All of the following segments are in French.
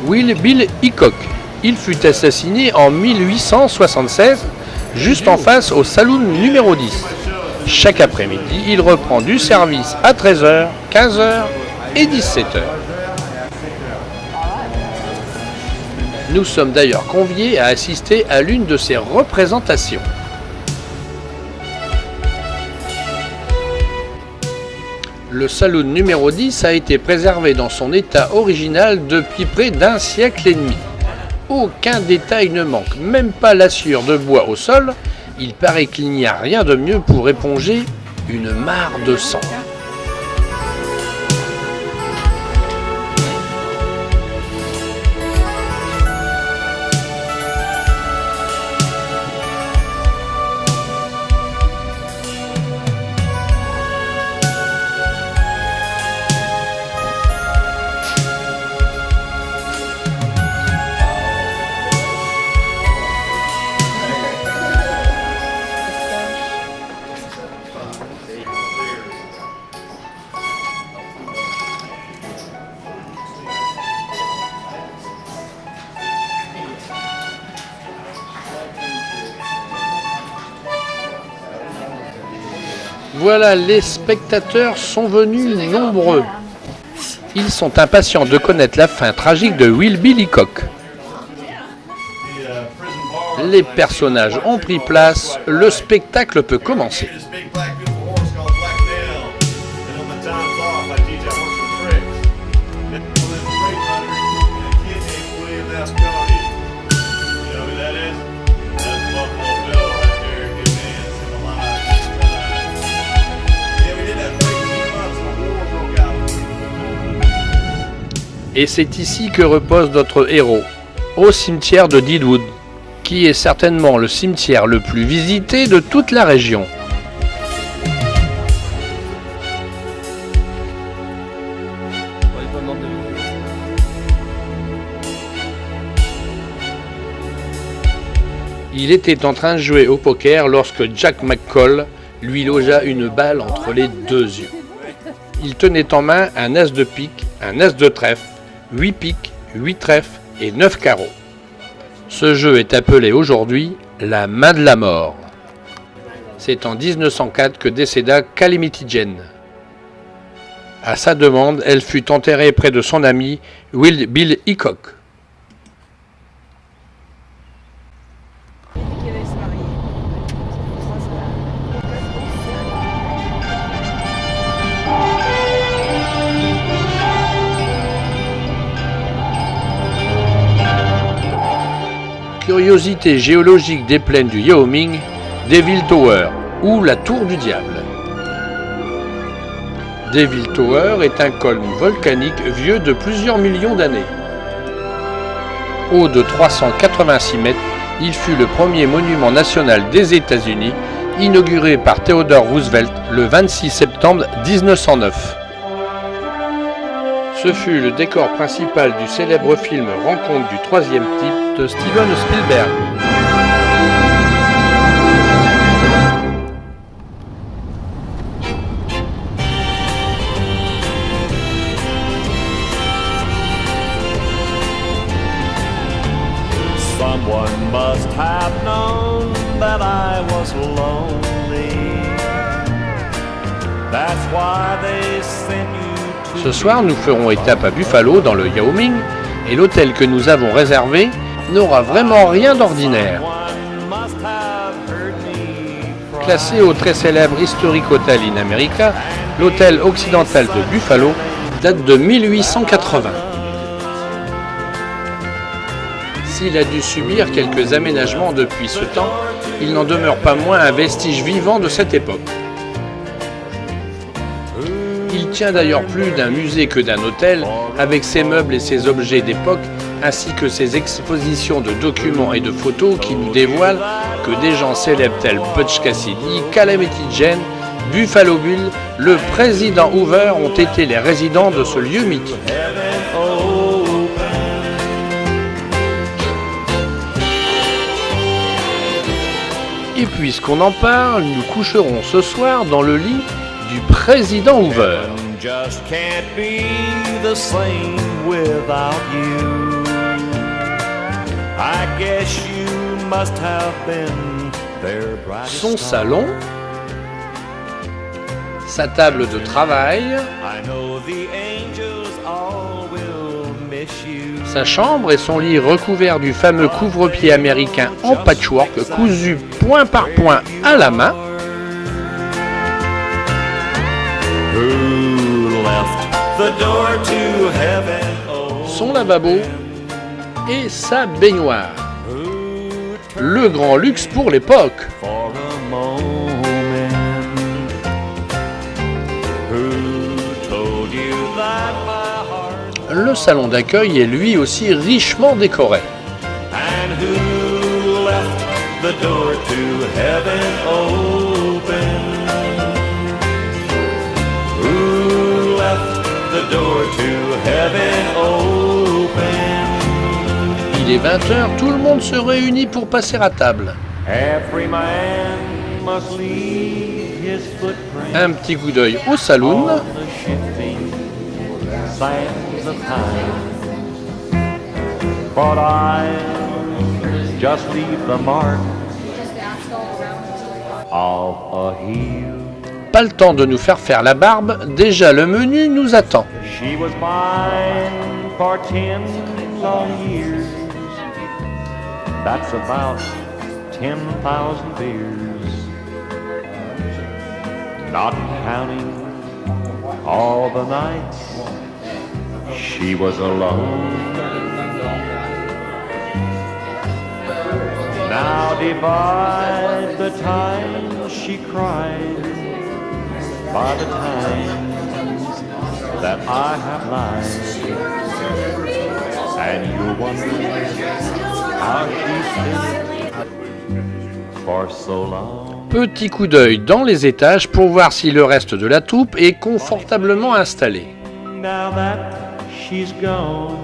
Wild Bill Hickok. Il fut assassiné en 1876, juste en face au saloon numéro 10. Chaque après-midi, il reprend du service à 13h, 15h et 17h. Nous sommes d'ailleurs conviés à assister à l'une de ses représentations. Le saloon numéro 10 a été préservé dans son état original depuis près d'un siècle et demi. Aucun détail ne manque, même pas la sciure de bois au sol. Il paraît qu'il n'y a rien de mieux pour éponger une mare de sang. Voilà, les spectateurs sont venus nombreux. Ils sont impatients de connaître la fin tragique de Wild Bill Hickok. Les personnages ont pris place, le spectacle peut commencer. Et c'est ici que repose notre héros, au cimetière de Deadwood, qui est certainement le cimetière le plus visité de toute la région. Il était en train de jouer au poker lorsque Jack McCall lui logea une balle entre les deux yeux. Il tenait en main un as de pique, un as de trèfle, 8 piques, 8 trèfles et 9 carreaux. Ce jeu est appelé aujourd'hui la main de la mort. C'est en 1904 que décéda Calamity Jane. À sa demande, elle fut enterrée près de son ami Wild Bill Hickok. Curiosité géologique des plaines du Wyoming, Devil Tower, ou la Tour du Diable. Devil Tower est un cône volcanique vieux de plusieurs millions d'années. Haut de 386 mètres, il fut le premier monument national des États-Unis, inauguré par Theodore Roosevelt le 26 septembre 1909. Ce fut le décor principal du célèbre film Rencontre du troisième type de Steven Spielberg. Someone must have known that I was lonely. That's why they sent you. Ce soir, nous ferons étape à Buffalo, dans le Wyoming, et l'hôtel que nous avons réservé n'aura vraiment rien d'ordinaire. Classé au très célèbre Historic Hotel in America, l'hôtel occidental de Buffalo date de 1880. S'il a dû subir quelques aménagements depuis ce temps, il n'en demeure pas moins un vestige vivant de cette époque. Il tient d'ailleurs plus d'un musée que d'un hôtel, avec ses meubles et ses objets d'époque, ainsi que ses expositions de documents et de photos qui nous dévoilent que des gens célèbres tels Butch Cassidy, Calamity Jane, Buffalo Bill, le président Hoover ont été les résidents de ce lieu mythique. Et puisqu'on en parle, nous coucherons ce soir dans le lit du président Hoover. Just can't be the same without you. I guess you must have been their brightest Son star. salon, sa table de travail, I know the angels all will miss you. sa chambre et son lit recouvert du fameux couvre-pied américain en patchwork cousu point par point à la main, Who left the door to heaven open? son lavabo et sa baignoire. Who Le grand luxe pour l'époque. for a moment? Who told you that my heart? Le salon d'accueil est lui aussi richement décoré. And who left the door to heaven open? Who left the door to heaven open? Il est 20h, tout le monde se réunit pour passer à table. Every man must leave his footprint Un petit coup d'œil au saloon, on the shifting sands of time. But I just leave the mark of a heel. pas le temps de nous faire la barbe, déjà le menu nous attend. She was mine for 10 long years. That's about 10,000 beers. Not counting all the nights she was alone. Now divide the time she cried by the times that I have lied, and you'll wonder how she stayed for so long. Petit coup d'œil dans les étages pour voir si le reste de la troupe est confortablement installé. Now that she's gone,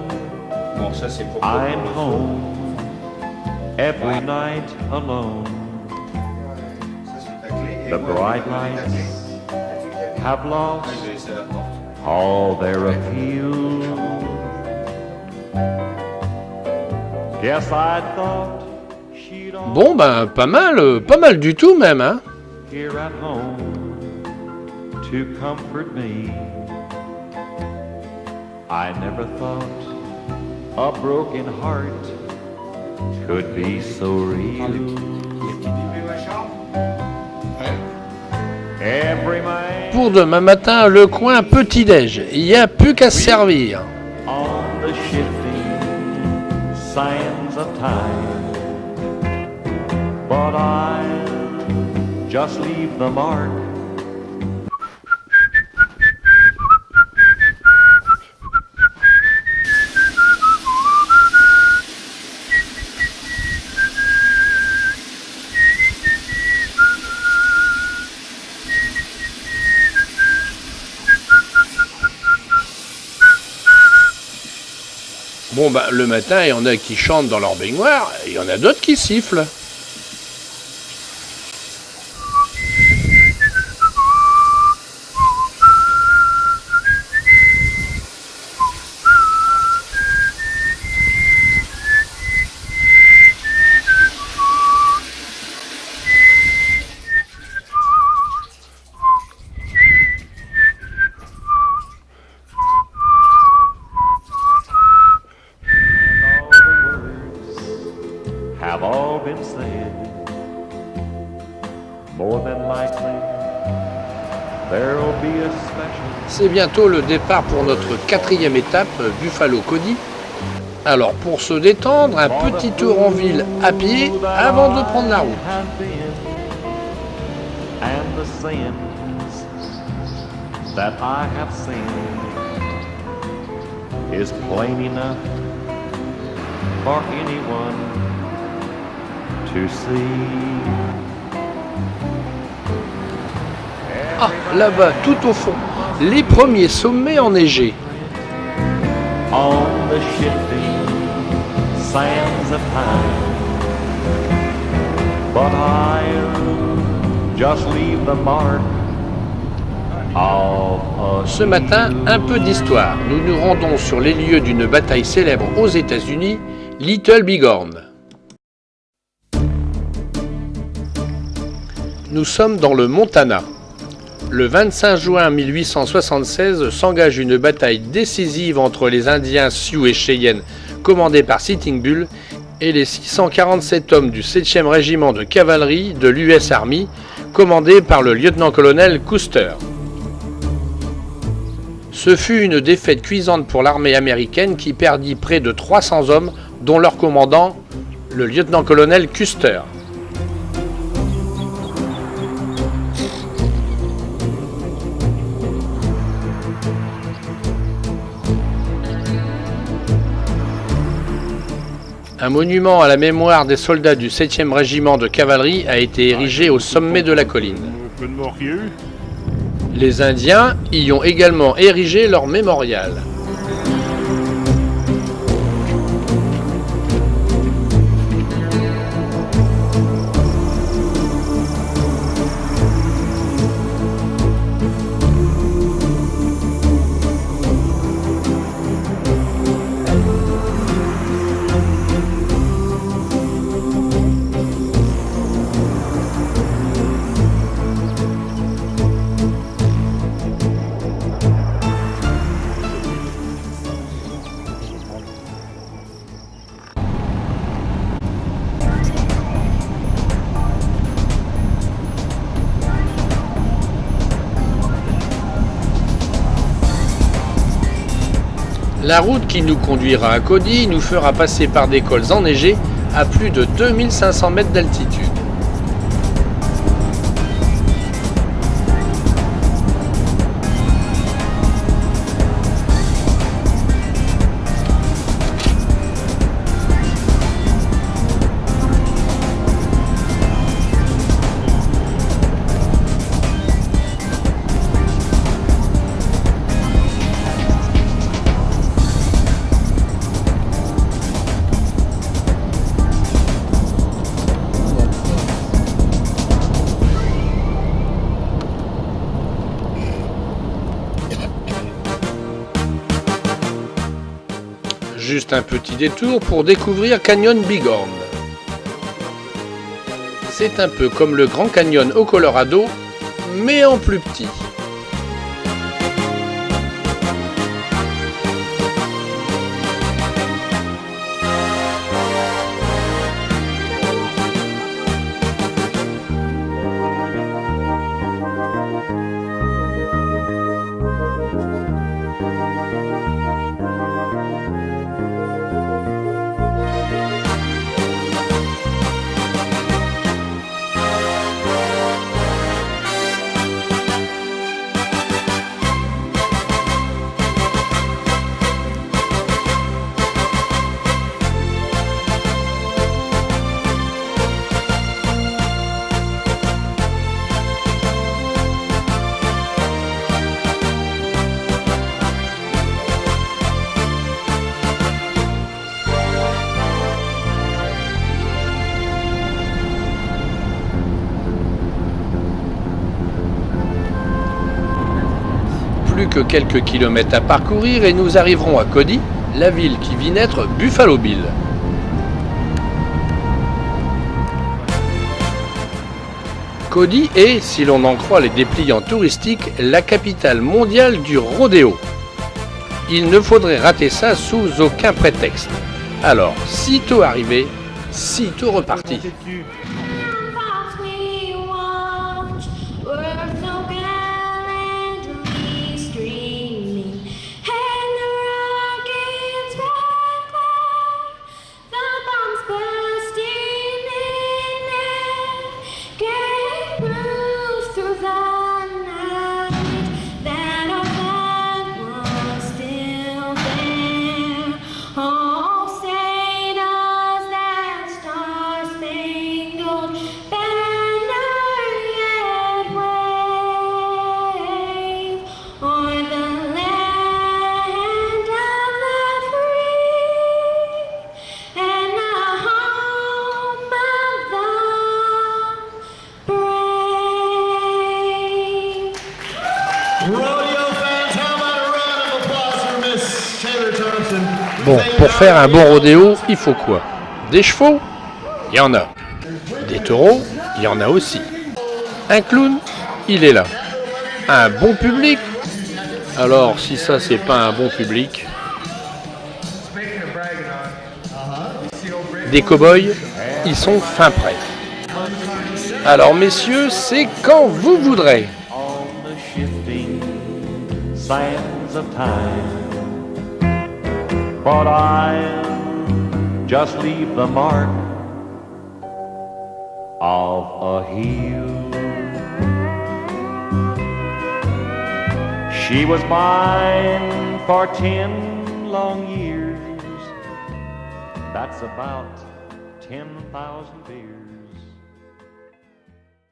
Bon, ça c'est pour I'm home every night alone. The bright lights have lost all their appeal. Guess I thought she'd all Bon ben pas mal du tout même hein. here at home to comfort me. I never thought a broken heart could be so real. Every man Pour demain matin, le coin petit-déj, il n'y a plus qu'à se servir. on the shifting sands of time, but I'll just leave the mark. Bon ben le matin, il y en a qui chantent dans leur baignoire, et il y en a d'autres qui sifflent. All the words have all been said. More than likely, there'll be a special. C'est bientôt le départ pour notre 4e étape, Buffalo Cody. Alors pour se détendre, un petit tour en ville à pied avant de prendre la route. And the sins that I have sinned is plain enough for anyone to see. Ah, là-bas, tout au fond, les premiers sommets enneigés. On the shifting sands of time, but I'll just leave the mark of a Ce matin, un peu d'histoire. Nous nous rendons sur les lieux d'une bataille célèbre aux États-Unis, Little Bighorn. Nous sommes dans le Montana. Le 25 juin 1876 s'engage une bataille décisive entre les Indiens Sioux et Cheyennes commandés par Sitting Bull et les 647 hommes du 7e régiment de cavalerie de l'US Army commandé par le lieutenant-colonel Custer. Ce fut une défaite cuisante pour l'armée américaine qui perdit près de 300 hommes, dont leur commandant, le lieutenant-colonel Custer. Un monument à la mémoire des soldats du 7e régiment de cavalerie a été érigé au sommet de la colline. Les Indiens y ont également érigé leur mémorial. La route qui nous conduira à Cody nous fera passer par des cols enneigés à plus de 2500 mètres d'altitude. Juste un petit détour pour découvrir Canyon Bighorn. C'est un peu comme le Grand Canyon au Colorado, mais en plus petit. Plus que quelques kilomètres à parcourir et nous arriverons à Cody, la ville qui vit naître Buffalo Bill. Cody est, si l'on en croit les dépliants touristiques, la capitale mondiale du rodéo. Il ne faudrait rater ça sous aucun prétexte. Alors, sitôt arrivé, sitôt reparti. Oh, say does that star-spangled Bon, pour faire un bon rodéo, il faut quoi? Des chevaux? Il y en a. Des taureaux? Il y en a aussi. Un clown? Il est là. Un bon public? Alors, si ça, c'est pas un bon public. Des cow-boys? Ils sont fin prêts. Alors, messieurs, c'est quand vous voudrez. On the shifting sands of time. But I'll just leave the mark of a heel. She was mine for 10 long years. That's about 10,000 beers.